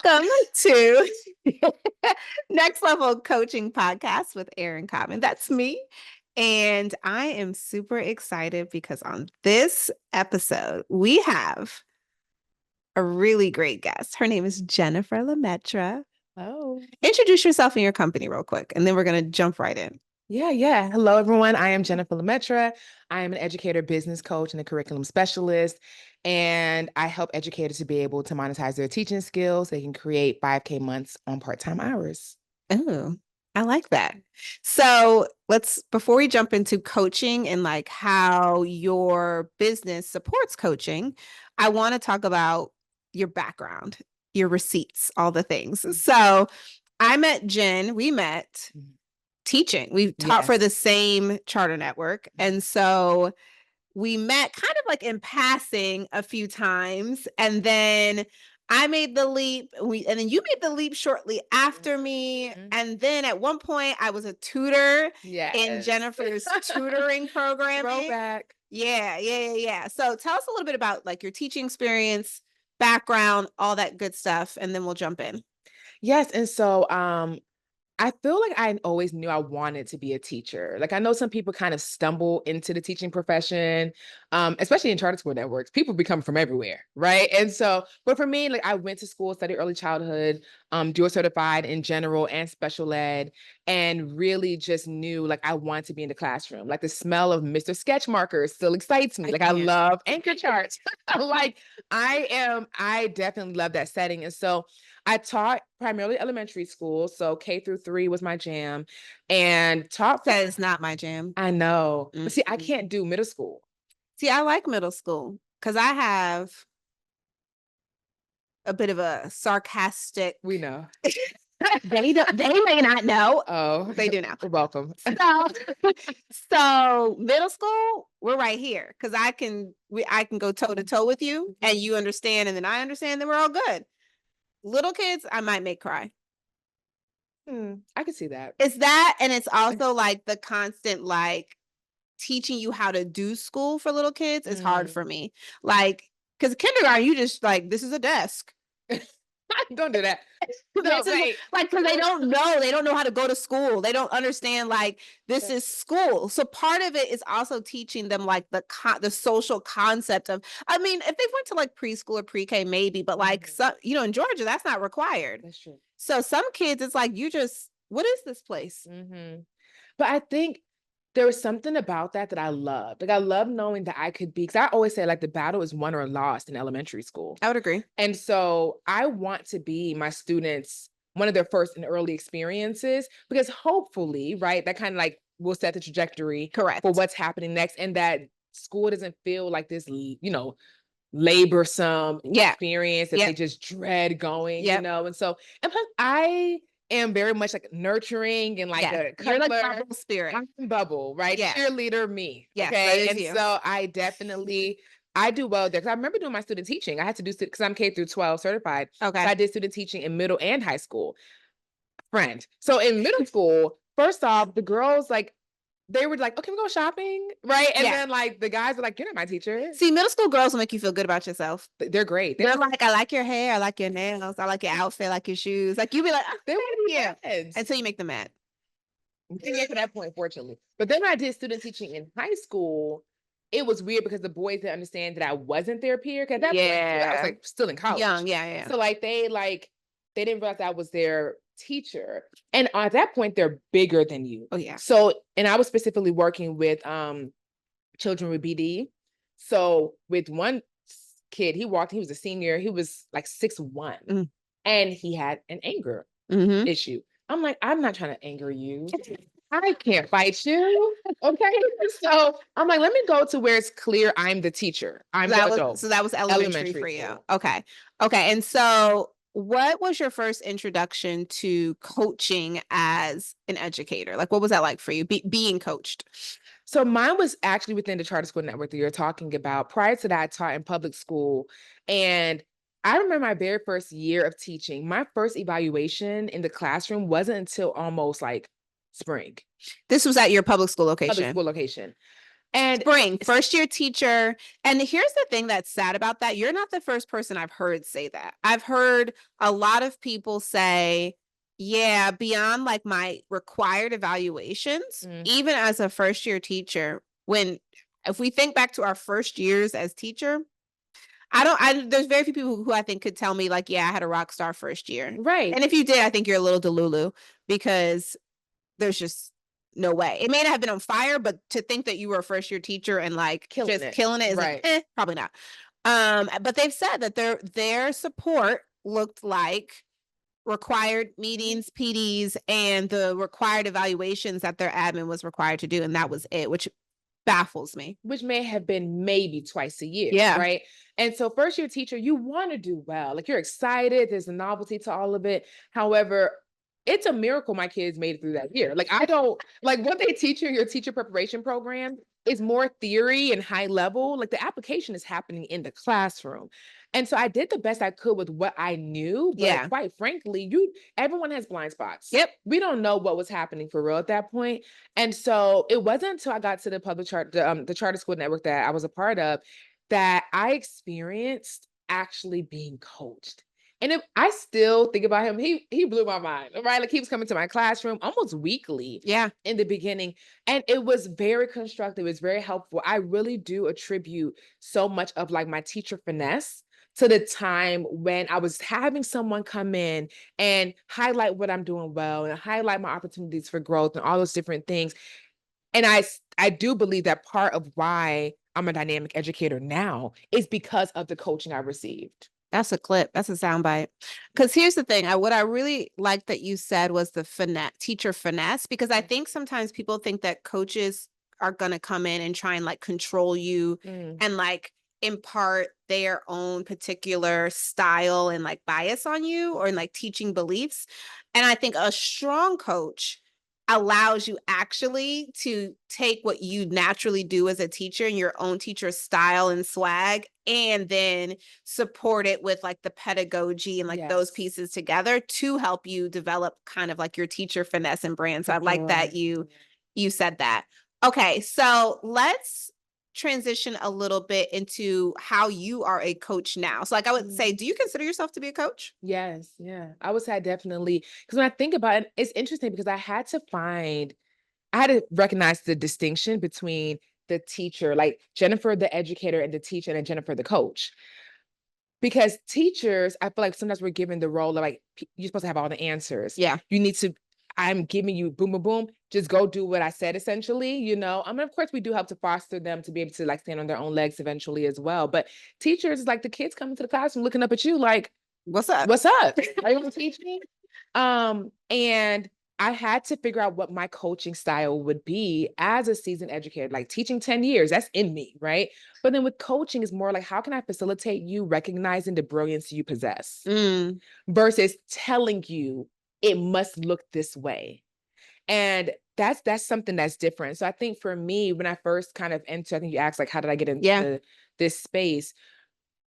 Welcome to Next Level Coaching Podcast with Erinn Cottman. That's me. And I am super excited because on this episode, we have a really great guest. Her name is Jennifer Lemaitre. Oh. Introduce yourself and your company real quick, and then we're going to jump right in. Yeah. Hello, everyone. I am Jennifer Lemaitre. I am an educator, business coach, and a curriculum specialist. And I help educators to be able to monetize their teaching skills. They can create 5K months on part-time hours. Oh, I like that. So before we jump into coaching and like how your business supports coaching, I want to talk about your background, your receipts, all the things. So I met Jen, we met teaching. We taught for the same charter network. And so we met kind of like in passing a few times. And then I made the leap. And then you made the leap shortly after me. And then at one point I was a tutor in Jennifer's tutoring program. Throwback. Yeah. So tell us a little bit about like your teaching experience, background, all that good stuff. And then we'll jump in. Yes. And so I feel like I always knew I wanted to be a teacher. Like I know some people kind of stumble into the teaching profession, especially in charter school networks. People become from everywhere, right? And so, but for me, like I went to school, studied early childhood, dual certified in general and special ed, and really just knew like I wanted to be in the classroom. Like the smell of Mr. Sketch markers still excites me. Like I love anchor charts. I definitely love that setting. And so I taught primarily elementary school, so K through 3 was my jam, and taught. That is not my jam. I know, but see, I can't do middle school. See, I like middle school because I have a bit of a sarcastic. We know. They may not know. Oh, they do now. You're welcome. So middle school, we're right here because I can go toe to toe with you, and you understand, and then I understand. Then we're all good. Little kids, I might make cry. I can see that. It's that, and it's also like the constant like teaching you how to do school for little kids is hard for me. Like, because kindergarten, you just like, this is a desk. Don't do that. No, right. Like, because they don't know how to go to school. They don't understand like this is school. So part of it is also teaching them like the social concept of, I mean, if they went to like preschool or pre-K, maybe, but like some, in Georgia, that's not required. That's true. So some kids, it's like, what is this place? But I think there was something about that I loved. Like I love knowing that I could be, because I always say like the battle is won or lost in elementary school. I would agree. And so I want to be my students one of their first and early experiences, because hopefully, right, that kind of like will set the trajectory for what's happening next, and that school doesn't feel like this, laborsome experience that they just dread going, and so, and plus I am very much like nurturing and like a you're like bubble spirit. I'm bubble, right? Cheerleader me. Yes, okay. And so I do well there because I remember doing my student teaching. I had to do because I'm K through 12 certified. Okay. So I did student teaching in middle and high school. So in middle school, first off, the girls like they were like, okay, we go shopping, right? And then like the guys were like, you're not my teacher. See, middle school girls will make you feel good about yourself. They're great. They're like, I like your hair, I like your nails, I like your outfit, I like your shoes. Like you be like, they were until you make them mad. We didn't get to that point, fortunately. But then when I did student teaching in high school, it was weird because the boys didn't understand that I wasn't their peer. Because at that point, I was like still in college. Young, yeah. So like they didn't realize I was their teacher. And at that point, they're bigger than you. Oh, yeah. So, and I was specifically working with children with BD. So with one kid, he was a senior, he was like 6'1", and he had an anger issue. I'm like, I'm not trying to anger you. I can't fight you. Okay. So I'm like, let me go to where it's clear I'm the teacher. I'm the adult. So that was elementary for you. Okay. And so what was your first introduction to coaching as an educator? Like, what was that like for you, being coached? So mine was actually within the charter school network that you're talking about. Prior to that, I taught in public school. And I remember my very first year of teaching, my first evaluation in the classroom wasn't until almost like spring. This was at your public school location? Public school location. And Spring, first year teacher. And here's the thing that's sad about that. You're not the first person I've heard say that. I've heard a lot of people say, yeah, beyond like my required evaluations, even as a first year teacher, if we think back to our first years as teacher, there's very few people who I think could tell me like, yeah, I had a rock star first year. right. And if you did, I think you're a little delulu because there's just no way. It may not have been on fire, but to think that you were a first year teacher and like killing it is right. like, probably not. But they've said that their support looked like required meetings, PDs, and the required evaluations that their admin was required to do, and that was it, which baffles me. Which may have been maybe twice a year, Yeah. right? And so first year teacher, you want to do well. Like you're excited, there's a novelty to all of it. However, it's a miracle my kids made it through that year. Like I don't like what they teach you in your teacher preparation program is more theory and high level. Like the application is happening in the classroom. And so I did the best I could with what I knew, but Yeah. quite frankly, everyone has blind spots. Yep. We don't know what was happening for real at that point. And so it wasn't until I got to the charter school network that I was a part of that I experienced actually being coached. And if I still think about him, he blew my mind, right? Like he was coming to my classroom almost weekly. Yeah. In the beginning. And it was very constructive. It's very helpful. I really do attribute so much of like my teacher finesse to the time when I was having someone come in and highlight what I'm doing well and highlight my opportunities for growth and all those different things. And I do believe that part of why I'm a dynamic educator now is because of the coaching I received. That's a clip. That's a soundbite. Because here's the thing. What I really liked that you said was the finesse, teacher finesse, because I think sometimes people think that coaches are going to come in and try and like control you and like impart their own particular style and like bias on you or in like teaching beliefs. And I think a strong coach allows you actually to take what you naturally do as a teacher and your own teacher style and swag and then support it with like the pedagogy and like those pieces together to help you develop kind of like your teacher finesse and brand. So I like that you said that. Okay, so let's transition a little bit into how you are a coach now. So like I would say, do you consider yourself to be a coach? Yes, yeah. I would say I definitely, because when I think about it, it's interesting because I had to recognize the distinction between the teacher, like Jennifer, the educator, and the teacher, and Jennifer, the coach. Because teachers, I feel like sometimes we're given the role of like, you're supposed to have all the answers. Yeah. You need to, I'm giving you boom, boom, boom, just go do what I said, essentially, you know? I mean, of course, we do help to foster them to be able to like stand on their own legs eventually as well. But teachers, like the kids coming to the classroom looking up at you like, what's up? What's up? Are you going to teach me? And I had to figure out what my coaching style would be as a seasoned educator, like teaching 10 years, that's in me, right? But then with coaching is more like, how can I facilitate you recognizing the brilliance you possess versus telling you it must look this way. And that's something that's different. So I think for me, when I first kind of entered, I think you asked like, how did I get into this space?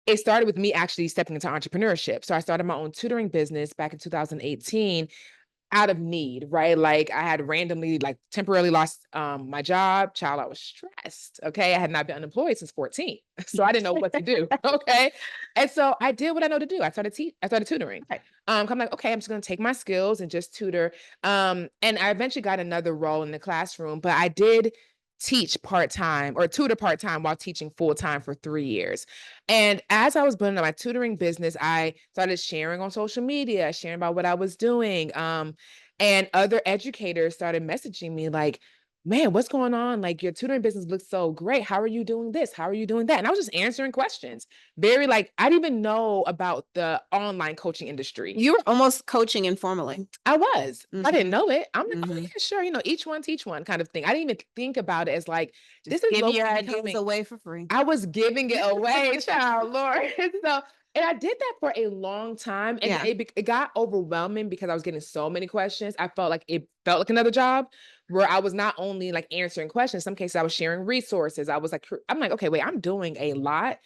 It started with me actually stepping into entrepreneurship. So I started my own tutoring business back in 2018 out of need, right? Like I had randomly, like temporarily lost my job. Child, I was stressed. Okay. I had not been unemployed since 14. So I didn't know what to do. Okay. And so I did what I know to do. I started tutoring. Right. I'm like, okay, I'm just going to take my skills and just tutor. And I eventually got another role in the classroom, but I did teach part-time or tutor part-time while teaching full-time for 3 years. And as I was building up my tutoring business, I started sharing on social media, sharing about what I was doing. And other educators started messaging me like, man, what's going on? Like your tutoring business looks so great. How are you doing this? How are you doing that? And I was just answering questions. Very like, I didn't even know about the online coaching industry. You were almost coaching informally. I was. I didn't know it. I'm like, oh, Mhm. yeah, sure, each one teach one kind of thing. I didn't even think about it as like, this is Give low your key ideas becoming. away for free. I was giving it away, child, Lord. So, and I did that for a long time, and Yeah. it got overwhelming because I was getting so many questions. I felt like it felt like another job where I was not only like answering questions, in some cases I was sharing resources. I was like, I'm like, okay, wait, I'm doing a lot.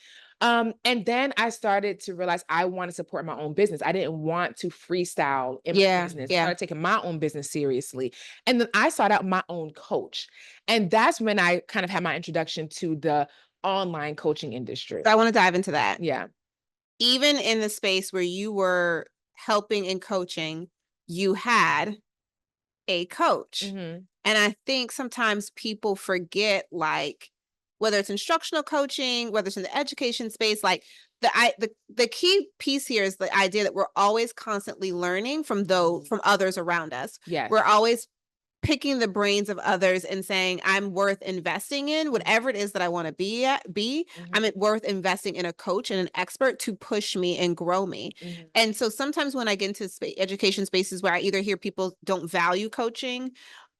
And then I started to realize I want to support my own business. I didn't want to freestyle in my Yeah, business. I yeah. started taking my own business seriously. And then I sought out my own coach. And that's when I kind of had my introduction to the online coaching industry. So I want to dive into that. Yeah. Even in the space where you were helping and coaching, you had a coach. Mhm. And I think sometimes people forget, like, whether it's instructional coaching, whether it's in the education space, like the key piece here is the idea that we're always constantly learning from others around us. Yes. We're always picking the brains of others and saying, I'm worth investing in whatever it is that I want to be. Mhm. I'm worth investing in a coach and an expert to push me and grow me. Mhm. And so sometimes when I get into education spaces where I either hear people don't value coaching,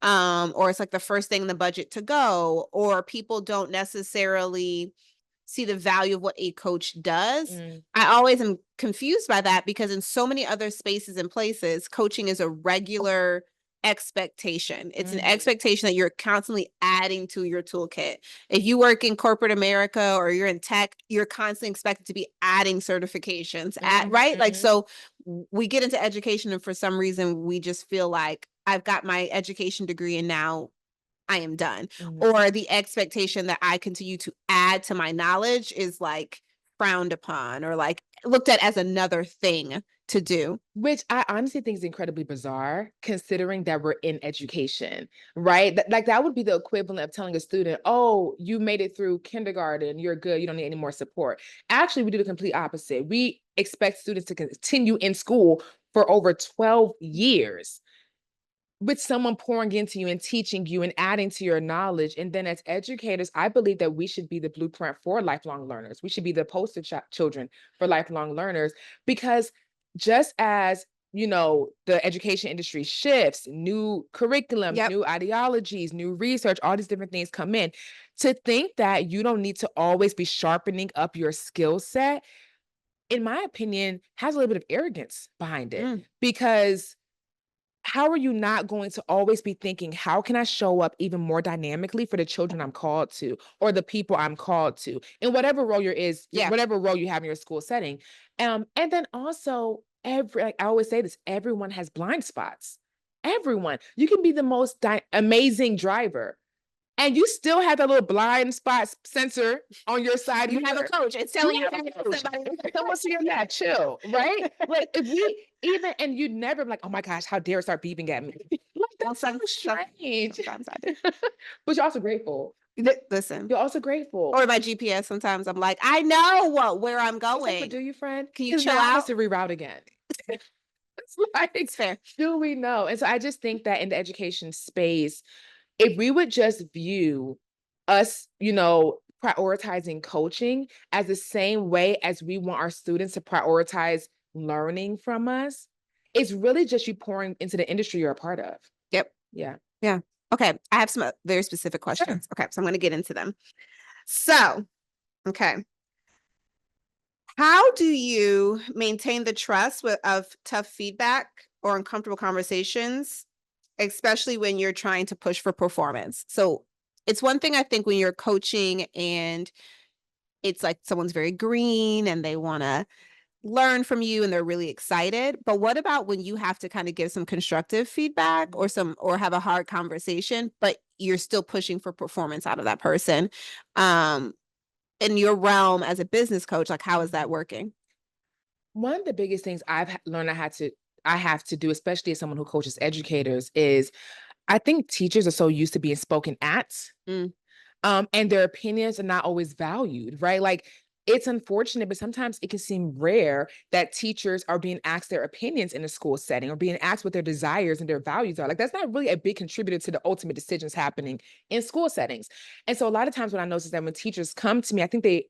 or it's like the first thing in the budget to go, or people don't necessarily see the value of what a coach does. Mm. I always am confused by that because in so many other spaces and places, coaching is a regular expectation. It's an Mhm. expectation that you're constantly adding to your toolkit. If you work in corporate America or you're in tech, you're constantly expected to be adding certifications right? Like, Mhm. so we get into education and for some reason we just feel like I've got my education degree and now I am done. Mhm. Or the expectation that I continue to add to my knowledge is like frowned upon or like looked at as another thing to do. Which I honestly think is incredibly bizarre considering that we're in education, right? Like that would be the equivalent of telling a student, oh, you made it through kindergarten, you're good, you don't need any more support. Actually, we do the complete opposite. We expect students to continue in school for over 12 years with someone pouring into you and teaching you and adding to your knowledge. And then as educators, I believe that we should be the blueprint for lifelong learners. We should be the poster children for lifelong learners because just as the education industry shifts, new curriculums, Yep. new ideologies, new research, all these different things come in. To think that you don't need to always be sharpening up your skill set, in my opinion, has a little bit of arrogance behind it Mm. because how are you not going to always be thinking, how can I show up even more dynamically for the children I'm called to or the people I'm called to in whatever role Yeah. whatever role you have in your school setting. And then also like I always say this, everyone has blind spots. Everyone. You can be the most amazing driver and you still have that little blind spot sensor on your side You have a mirror. coach. It's You telling you have a coach. Someone see that chill, right? Like if we even and you'd never be like, oh my gosh, how dare it start beeping at me? Like that's so strange. Sometimes I do. But you're also grateful. Listen. You're also grateful. Or my GPS, sometimes I'm like, I know where I'm It's like, but going. do you, friend? Can you Because chill now it has out? to reroute again. It's like, It's fair. do we know? And so I just think that in the education space, if we would just view us, prioritizing coaching as the same way as we want our students to prioritize learning from us, it's really just you pouring into the industry you're a part of. Yep. Yeah. Yeah. Okay. I have some very specific questions. Okay. So I'm going to get into them. So, okay. How do you maintain the trust of tough feedback or uncomfortable conversations, especially when you're trying to push for performance? So it's one thing I think when you're coaching and it's like someone's very green and they want to learn from you and they're really excited. But what about when you have to kind of give some constructive feedback or have a hard conversation, but you're still pushing for performance out of that person? In your realm as a business coach, like how is that working? One of the biggest things I've learned I have to do, especially as someone who coaches educators, is I think teachers are so used to being spoken at. Mm. And their opinions are not always valued, right? Like it's unfortunate, but sometimes it can seem rare that teachers are being asked their opinions in a school setting or being asked what their desires and their values are. Like that's not really a big contributor to the ultimate decisions happening in school settings. And so a lot of times when I notice that when teachers come to me, I think they've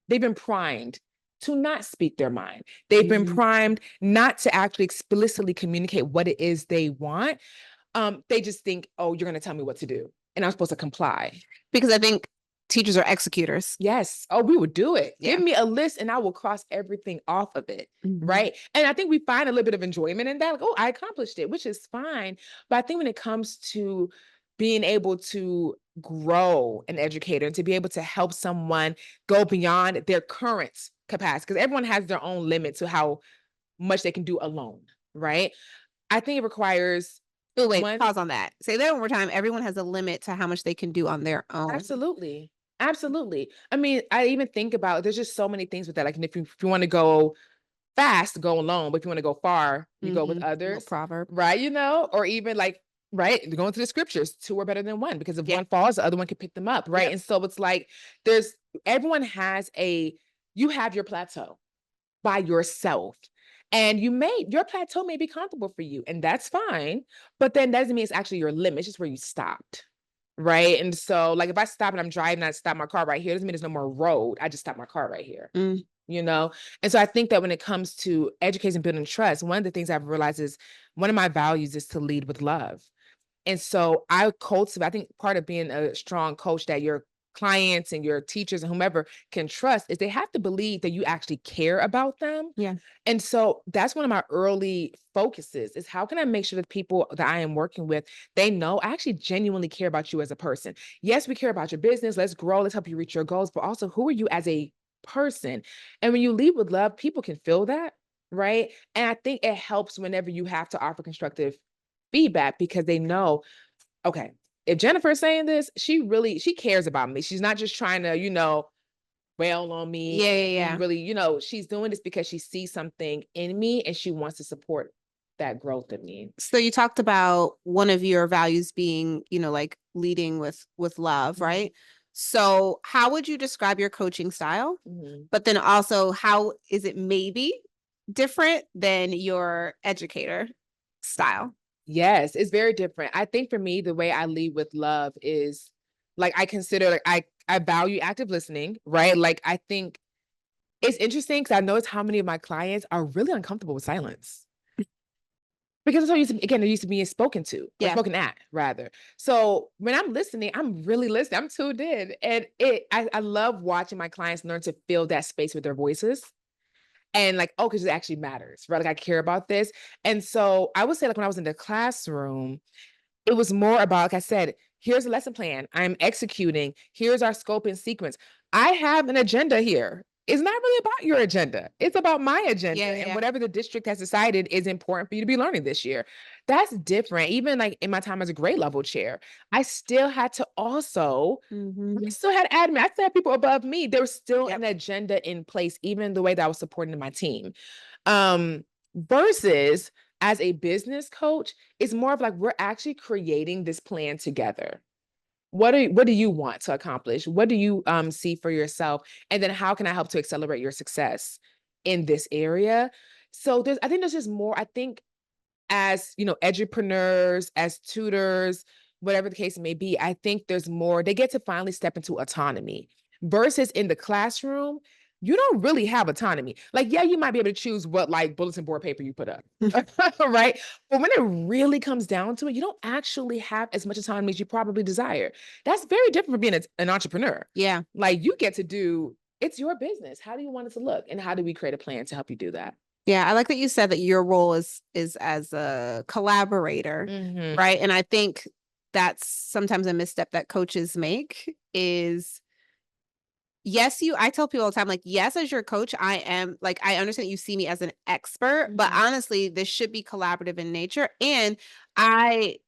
been primed to not speak their mind. They've been primed not to actually explicitly communicate what it is they want. They just think, oh, you're going to tell me what to do and I'm supposed to comply. Because I think teachers are executors. Yes. Oh, we would do it. Yeah. Give me a list and I will cross everything off of it. Right. And I think we find a little bit of enjoyment in that. Like, oh, I accomplished it, which is fine. But I think when it comes to being able to grow an educator and to be able to help someone go beyond their current capacity, because everyone has their own limit to how much they can do alone, right? I think it requires Oh, wait, one. pause on that. Say that one more time. Everyone has a limit to how much they can do on their own. Absolutely. Absolutely. I mean, I even think about there's just so many things with that. Like if you want to go fast, go alone. But if you want to go far, you go with Little others, proverb. right? Or even like, right, going to the scriptures, two are better than one, because if Yeah. one falls, the other one can pick them up, right? Yep. And so it's like there's everyone has you have your plateau by yourself. And your plateau may be comfortable for you, and that's fine. But then that doesn't mean it's actually your limit, it's just where you stopped. Right. And so, like, if I stop and I'm driving, I stop my car right here, doesn't mean there's no more road. I just stop my car right here, Mm. you know? And so I think that when it comes to education, building trust, one of the things I've realized is one of my values is to lead with love. And so I think part of being a strong coach that your clients and your teachers and whomever can trust is they have to believe that you actually care about them. Yeah. And so that's one of my early focuses is how can I make sure that people that I am working with, they know I actually genuinely care about you as a person. Yes, we care about your business. Let's grow. Let's help you reach your goals. But also, who are you as a person? And when you lead with love, people can feel that. Right. And I think it helps whenever you have to offer constructive feedback because they know, okay, if Jennifer is saying this, she cares about me. She's not just trying to, wail on me Yeah, yeah, and yeah. really, she's doing this because she sees something in me and she wants to support that growth in me. So you talked about one of your values being, like leading with love, Mhm. right? So how would you describe your coaching style? Mhm. But then also, how is it maybe different than your educator style? Yes, it's very different. I think for me, the way I lead with love is like I consider like I value active listening, right? Like I think it's interesting because I notice how many of my clients are really uncomfortable with silence. Because it's so used to, again, they're used to being spoken to or Yeah. spoken at, rather. So when I'm listening, I'm really listening. I'm tuned in, and I love watching my clients learn to fill that space with their voices, and like, oh, because it actually matters, right? Like I care about this, and so I would say, like when I was in the classroom, it was more about, like I said, here's a lesson plan. I'm executing. Here's our scope and sequence. I have an agenda here. It's not really about your agenda. It's about my agenda. Yeah, yeah, And yeah. whatever the district has decided is important for you to be learning this year. That's different. Even like in my time as a grade level chair, I still had to also, I Mm-hmm. still had admin. I still had people above me. There was still Yep. an agenda in place, even the way that I was supporting my team. Um, versus as a business coach, it's more of like we're actually creating this plan together. What do you want to accomplish? What do you see for yourself? And then how can I help to accelerate your success in this area? So I think there's just more. I think as edupreneurs, as tutors, whatever the case may be, I think there's more. They get to finally step into autonomy versus in the classroom. You don't really have autonomy. Like, yeah, you might be able to choose what like bulletin board paper you put up, right? But when it really comes down to it, you don't actually have as much autonomy as you probably desire. That's very different from being an entrepreneur. Yeah. Like, you get to do it's your business. How do you want it to look, and how do we create a plan to help you do that? Yeah, I like that you said that your role is as a collaborator, Mhm. right? And I think that's sometimes a misstep that coaches make is yes, I tell people all the time, like, yes, as your coach, I am like, I understand you see me as an expert, but Mhm. honestly, this should be collaborative in nature. And I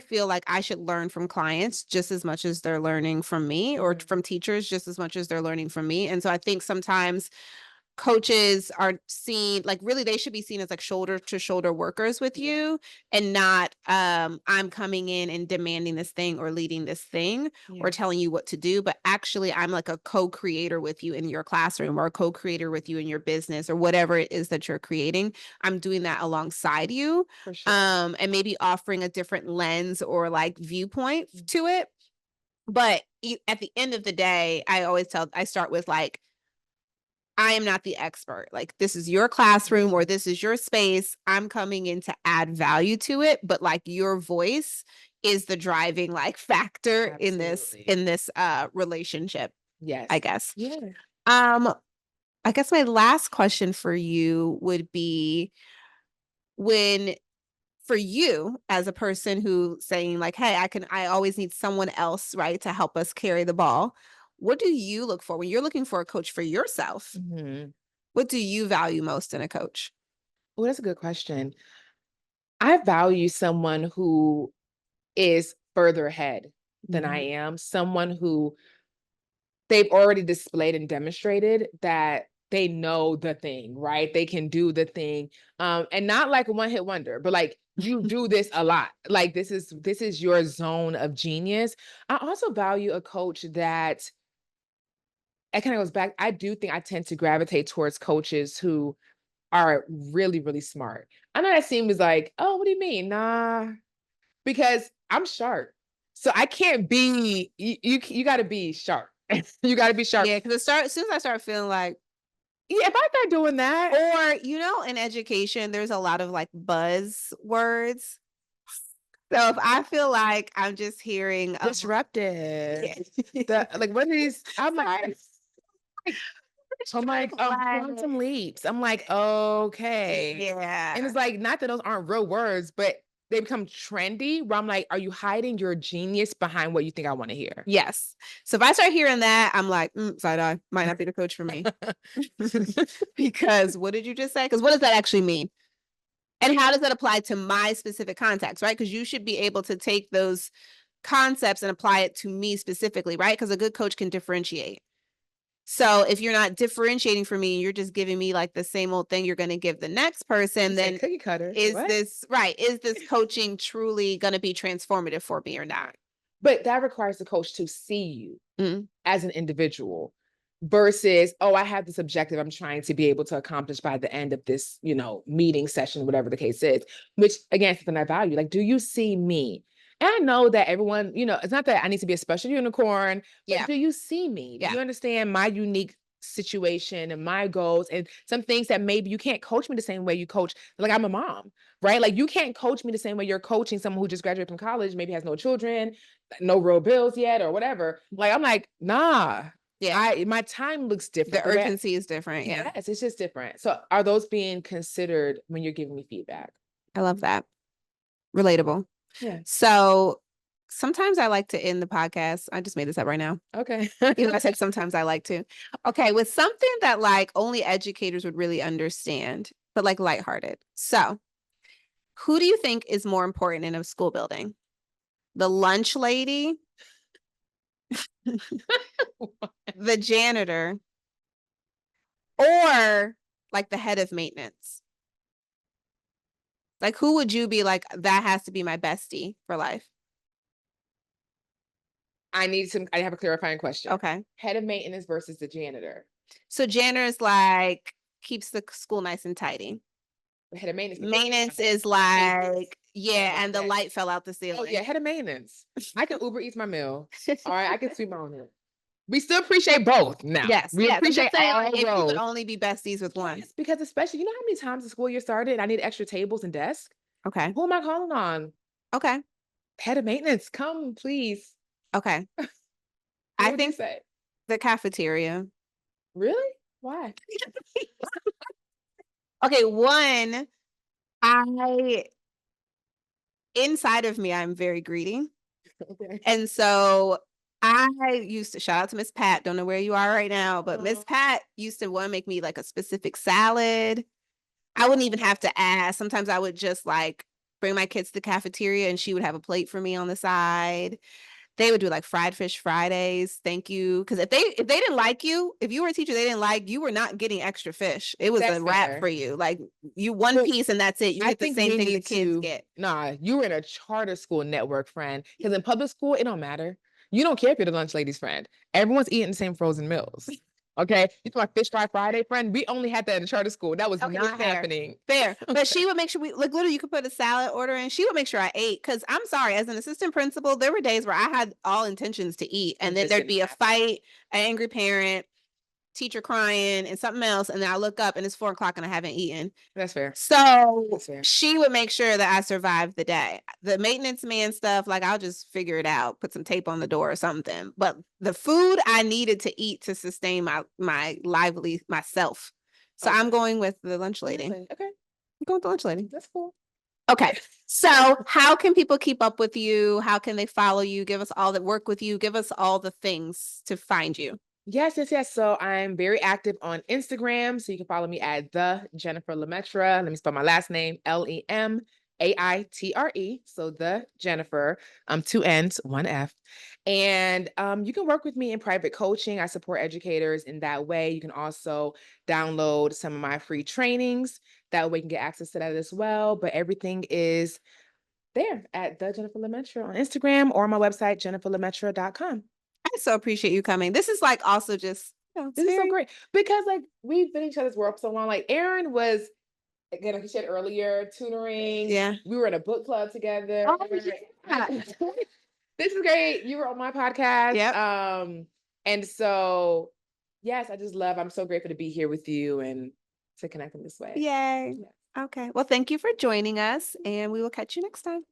feel like I should learn from clients just as much as they're learning from me, or Mhm. from teachers just as much as they're learning from me. And so I think sometimes coaches are seen like really they should be seen as like shoulder to shoulder workers with Yeah. you, and not I'm coming in and demanding this thing or leading this thing or Yeah. telling you what to do, but actually I'm like a co-creator with you in your classroom, or a co-creator with you in your business, or whatever it is that you're creating. I'm doing that alongside you, For sure. and maybe offering a different lens or like viewpoint to it. But at the end of the day, I start with like, I am not the expert. Like, this is your classroom or Mhm. this is your space. I'm coming in to add value to it, but like your voice is the driving like factor in this Absolutely. relationship, I Yes. guess. Yeah. Um I guess my last question for you would be, when for you as a person who saying like, hey, I always need someone else, right, to help us carry the ball. What do you look for when you're looking for a coach for yourself? What do you value most in a coach? Oh, that's a good question. I value someone who is further ahead than I am, someone who they've already displayed and demonstrated that they know the thing, right? They can do the thing. And not like a one-hit wonder, but like you do this a lot. Like this is your zone of genius. I also value a coach that it kind of goes back. I do think I tend to gravitate towards coaches who are really, really smart. I know that seems like, oh, what do you mean? Nah, because I'm sharp. So I can't be, you got to be sharp. You got to be sharp. Yeah, because as soon as I start feeling like, Yeah, if I start doing that, or in education, there's a lot of like buzz words. So if I feel like I'm just hearing disruptive, yeah. like what are these? I'm like, quantum leaps. I'm like, okay. Yeah. And it's like, not that those aren't real words, but they become trendy where I'm like, are you hiding your genius behind what you think I want to hear? Yes. So if I start hearing that, I'm like, side eye might not be the coach for me. Because what did you just say? Because what does that actually mean? And how does that apply to my specific context, right? Because you should be able to take those concepts and apply it to me specifically, right? Because a good coach can differentiate. So if you're not differentiating for me, you're just giving me like the same old thing you're going to give the next person, then cookie cutter. is this right? Is this coaching truly going to be transformative for me or not? But that requires the coach to see you as an individual versus, oh, I have this objective I'm trying to be able to accomplish by the end of this, meeting session, whatever the case is, which again, something I value. Like, do you see me? And I know that everyone, it's not that I need to be a special unicorn, but do you see me? Do you understand my unique situation and my goals and some things that maybe you can't coach me the same way you coach? Like, I'm a mom, right? Like, you can't coach me the same way you're coaching someone who just graduated from college, maybe has no children, no real bills yet, or whatever. Like, I'm like, nah. Yeah, my time looks different. The urgency is different. Yeah. Yes, it's just different. So are those being considered when you're giving me feedback? I love that. Relatable. Yeah. So sometimes I like to end the podcast. I just made this up right now. Okay. I said sometimes I like to. Okay, with something that like only educators would really understand, but like lighthearted. So who do you think is more important in a school building? The lunch lady, the janitor, or like the head of maintenance? Like, who would you be like, that has to be my bestie for life? I have a clarifying question. Okay. Head of maintenance versus the janitor. So janitor is like, keeps the school nice and tidy. The head of maintenance. Maintenance is like, yeah, and the light fell out the ceiling. Oh, yeah, head of maintenance. I can Uber Eats my meal. All right, I can sweep my own meal. We still appreciate both now. Yes. We appreciate all if you roles. would only be besties with one. Yes, because especially, you know how many times the school year started and I need extra tables and desks? Okay. Who am I calling on? Okay. Head of maintenance, come please. Okay. I think say the cafeteria. Really? Why? Okay, one, inside of me, I'm very greedy. Okay. And so I used to shout out to Miss Pat. Don't know where you are right now, but Miss Pat used to want to make me like a specific salad. I wouldn't even have to ask. Sometimes I would just like bring my kids to the cafeteria and she would have a plate for me on the side. They would do like fried fish Fridays. Thank you. Because if they didn't like you, if you were a teacher, they didn't like you, were not getting extra fish. It was a wrap for you. Like you one piece and that's it. You get the same thing the kids get. Nah, you were in a charter school network, friend. Because in public school, it don't matter. You don't care if you're the lunch lady's friend. Everyone's eating the same frozen meals. Okay, you talk about Fish Fry Friday, friend. We only had that in charter school. That was not happening. Fair, but she would make sure we like literally. You could put a salad order in. She would make sure I ate because I'm sorry, as an assistant principal, there were days where I had all intentions to eat, and then there'd be a fight, an angry parent, teacher crying, and something else, and then I look up and it's 4 o'clock and I haven't eaten. That's fair. So she would make sure that I survived the day. The maintenance man stuff, like I'll just figure it out, put some tape on the door or something. But the food I needed to eat to sustain my lively myself. So I'm going with the lunch lady. Okay. I'm going with the lunch lady. That's cool. Okay. So how can people keep up with you? How can they follow you? Give us all that work with you. Give us all the things to find you. Yes, yes, yes. So I'm very active on Instagram. So you can follow me at the Jennifer Lemaitre. Let me spell my last name, Lemaitre. So the Jennifer, two N's, one F. And you can work with me in private coaching. I support educators in that way. You can also download some of my free trainings. That way you can get access to that as well. But everything is there at the Jennifer Lemaitre on Instagram or my website, jenniferlemaitre.com. I so appreciate you coming. This is like also just, it's This is so very, great because like we've been in each other's world for so long. Like Erinn was again, like you said earlier, tutoring. yeah. We were in a book club together. Oh, yeah. This is great. You were on my podcast. Yep. And so yes, I'm so grateful to be here with you and to connect in this way. Yay. Yeah. Okay. Well, thank you for joining us, and we will catch you next time.